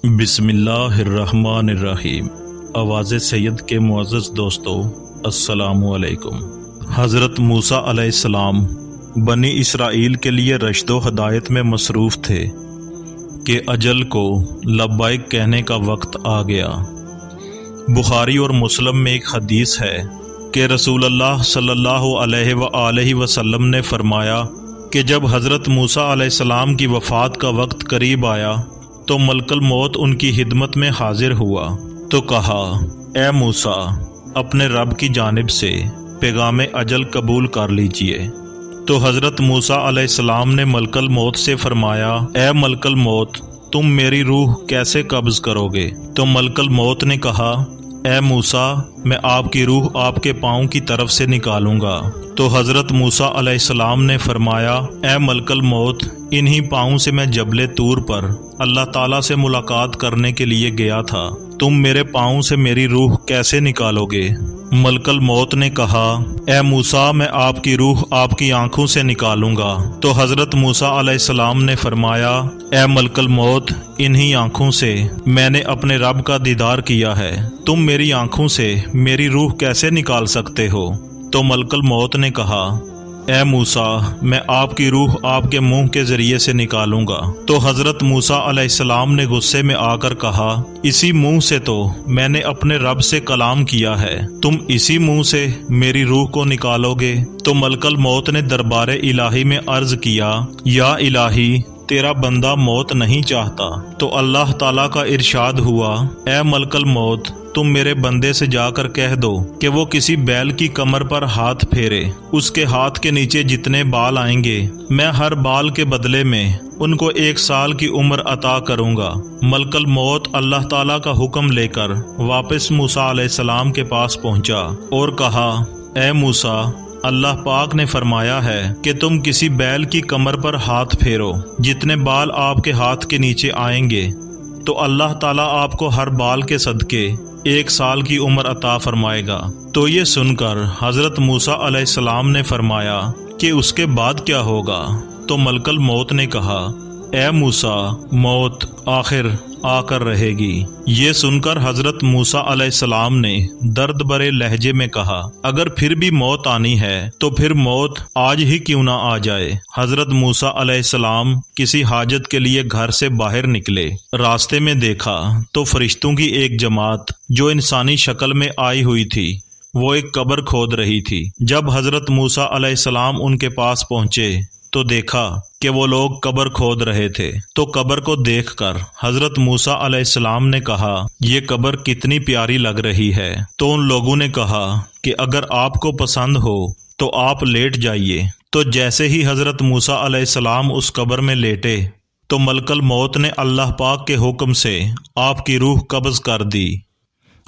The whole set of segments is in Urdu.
بسم اللہ الرحمن الرحیم۔ آواز سید کے معزز دوستو، السلام علیکم۔ حضرت موسیٰ علیہ السلام بنی اسرائیل کے لیے رشد و ہدایت میں مصروف تھے کہ اجل کو لبیک کہنے کا وقت آ گیا۔ بخاری اور مسلم میں ایک حدیث ہے کہ رسول اللہ صلی اللہ علیہ وآلہ وسلم نے فرمایا کہ جب حضرت موسیٰ علیہ السلام کی وفات کا وقت قریب آیا تو ملک الموت ان کی خدمت میں حاضر ہوا تو کہا، اے موسیٰ، اپنے رب کی جانب سے پیغام اجل قبول کر لیجئے۔ تو حضرت موسیٰ علیہ السلام نے ملک الموت سے فرمایا، اے ملک الموت، تم میری روح کیسے قبض کرو گے؟ تو ملک الموت نے کہا، اے موسیٰ، میں آپ کی روح آپ کے پاؤں کی طرف سے نکالوں گا۔ تو حضرت موسیٰ علیہ السلام نے فرمایا، اے ملک الموت، انہی پاؤں سے میں جبل طور پر اللہ تعالیٰ سے ملاقات کرنے کے لیے گیا تھا، تم میرے پاؤں سے میری روح کیسے نکالو گے؟ ملک الموت نے کہا، اے موسیٰ، میں آپ کی روح آپ کی آنکھوں سے نکالوں گا۔ تو حضرت موسیٰ علیہ السلام نے فرمایا، اے ملک الموت، انہی آنکھوں سے میں نے اپنے رب کا دیدار کیا ہے، تم میری آنکھوں سے میری روح کیسے نکال سکتے ہو؟ تو ملک الموت نے کہا، اے موسیٰ، میں آپ کی روح آپ کے منہ کے ذریعے سے نکالوں گا۔ تو حضرت موسیٰ علیہ السلام نے غصے میں آ کر کہا، اسی منہ سے تو میں نے اپنے رب سے کلام کیا ہے، تم اسی منہ سے میری روح کو نکالو گے؟ تو ملک الموت نے دربار الہی میں عرض کیا، یا الہی، تیرا بندہ موت نہیں چاہتا۔ تو اللہ تعالیٰ کا ارشاد ہوا، اے ملک الموت، تم میرے بندے سے جا کر کہہ دو کہ وہ کسی بیل کی کمر پر ہاتھ پھیرے، اس کے ہاتھ کے نیچے جتنے بال آئیں گے میں ہر بال کے بدلے میں ان کو 1 سال کی عمر عطا کروں گا۔ ملک الموت اللہ تعالیٰ کا حکم لے کر واپس موسیٰ علیہ السلام کے پاس پہنچا اور کہا، اے موسیٰ، اللہ پاک نے فرمایا ہے کہ تم کسی بیل کی کمر پر ہاتھ پھیرو، جتنے بال آپ کے ہاتھ کے نیچے آئیں گے تو اللہ تعالیٰ آپ کو ہر بال کے صدقے 1 سال کی عمر عطا فرمائے گا۔ تو یہ سن کر حضرت موسیٰ علیہ السلام نے فرمایا کہ اس کے بعد کیا ہوگا؟ تو ملک الموت نے کہا، اے موسیٰ، موت آخر آ کر رہے گی۔ یہ سن کر حضرت موسیٰ علیہ السلام نے درد بھرے لہجے میں کہا، اگر پھر بھی موت آنی ہے تو پھر موت آج ہی کیوں نہ آ جائے۔ حضرت موسیٰ علیہ السلام کسی حاجت کے لیے گھر سے باہر نکلے، راستے میں دیکھا تو فرشتوں کی ایک جماعت جو انسانی شکل میں آئی ہوئی تھی وہ ایک قبر کھود رہی تھی۔ جب حضرت موسیٰ علیہ السلام ان کے پاس پہنچے تو دیکھا کہ وہ لوگ قبر کھود رہے تھے۔ تو قبر کو دیکھ کر حضرت موسیٰ علیہ السلام نے کہا، یہ قبر کتنی پیاری لگ رہی ہے۔ تو ان لوگوں نے کہا کہ اگر آپ کو پسند ہو تو آپ لیٹ جائیے۔ تو جیسے ہی حضرت موسیٰ علیہ السلام اس قبر میں لیٹے تو ملک الموت نے اللہ پاک کے حکم سے آپ کی روح قبض کر دی۔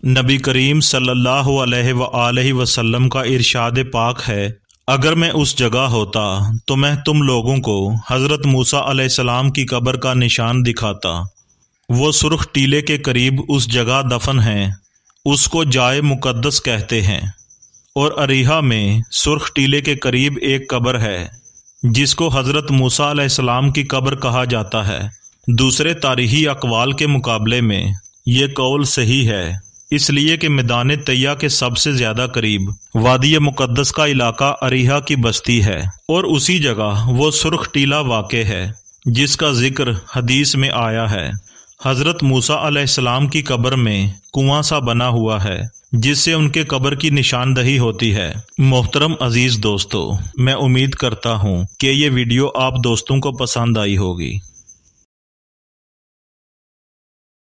نبی کریم صلی اللہ علیہ وآلہ وسلم کا ارشاد پاک ہے، اگر میں اس جگہ ہوتا تو میں تم لوگوں کو حضرت موسیٰ علیہ السلام کی قبر کا نشان دکھاتا۔ وہ سرخ ٹیلے کے قریب اس جگہ دفن ہیں، اس کو جائے مقدس کہتے ہیں۔ اور اریحہ میں سرخ ٹیلے کے قریب ایک قبر ہے جس کو حضرت موسیٰ علیہ السلام کی قبر کہا جاتا ہے۔ دوسرے تاریخی اقوال کے مقابلے میں یہ قول صحیح ہے، اس لیے کہ میدان طیہ کے سب سے زیادہ قریب وادی مقدس کا علاقہ اریحہ کی بستی ہے، اور اسی جگہ وہ سرخ ٹیلہ واقع ہے جس کا ذکر حدیث میں آیا ہے۔ حضرت موسیٰ علیہ السلام کی قبر میں کنواں سا بنا ہوا ہے جس سے ان کے قبر کی نشاندہی ہوتی ہے۔ محترم عزیز دوستو، میں امید کرتا ہوں کہ یہ ویڈیو آپ دوستوں کو پسند آئی ہوگی۔